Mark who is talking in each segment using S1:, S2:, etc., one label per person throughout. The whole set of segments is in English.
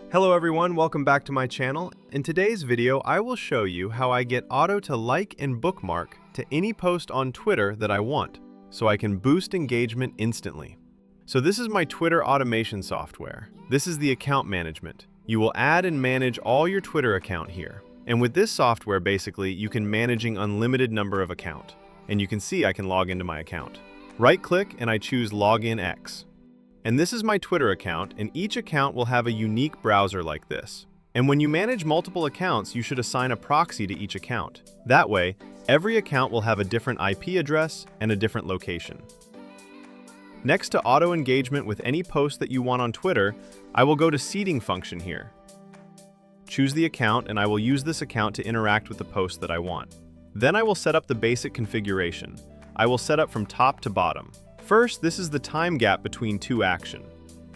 S1: Hello everyone, welcome back to my channel. In today's video, I will show you how I get auto to like and bookmark to any post on Twitter that I want, so I can boost engagement instantly. So this is my Twitter automation software. This is the account management. You will add and manage all your Twitter account here. And with this software, basically, you can managing unlimited number of account. And you can see I can log into my account. Right-click and I choose Login X. And this is my Twitter account, and each account will have a unique browser like this. And when you manage multiple accounts, you should assign a proxy to each account. That way, every account will have a different IP address and a different location. Next to auto engagement with any post that you want on Twitter, I will go to seeding function here. Choose the account, and I will use this account to interact with the post that I want. Then I will set up the basic configuration. I will set up from top to bottom. First, this is the time gap between two action.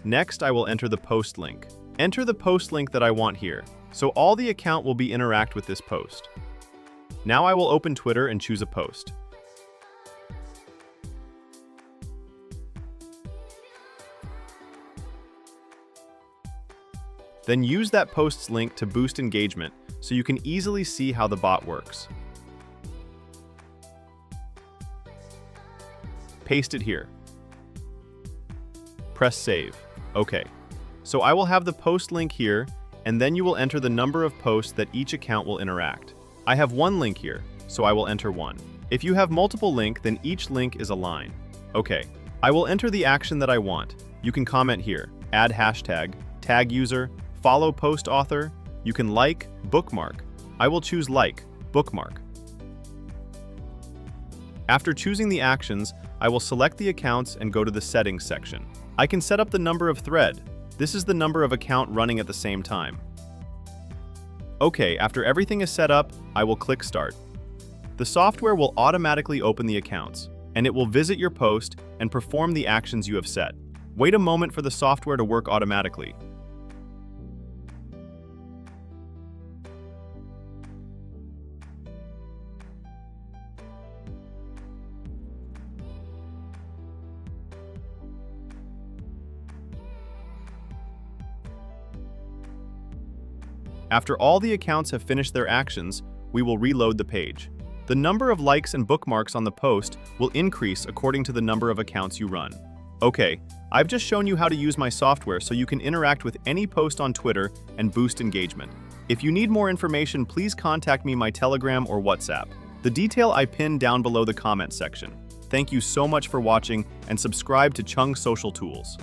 S1: Next, I will enter the post link. Enter the post link that I want here, so all the account will be interact with this post. Now I will open Twitter and choose a post. Then use that post's link to boost engagement, so you can easily see how the bot works. Paste it here. Press save. Okay. So I will have the post link here, and then you will enter the number of posts that each account will interact. I have one link here, so I will enter one. If you have multiple links, then each link is a line. Okay. I will enter the action that I want. You can comment here, add hashtag, tag user, follow post author. You can like, bookmark. I will choose like, bookmark. After choosing the actions, I will select the accounts and go to the settings section. I can set up the number of thread. This is the number of account running at the same time. Okay, after everything is set up, I will click start. The software will automatically open the accounts, and it will visit your post and perform the actions you have set. Wait a moment for the software to work automatically. After all the accounts have finished their actions, we will reload the page. The number of likes and bookmarks on the post will increase according to the number of accounts you run. Okay, I've just shown you how to use my software so you can interact with any post on Twitter and boost engagement. If you need more information, please contact me my Telegram or WhatsApp. The detail I pinned down below the comment section. Thank you so much for watching, and subscribe to Chung Social Tools.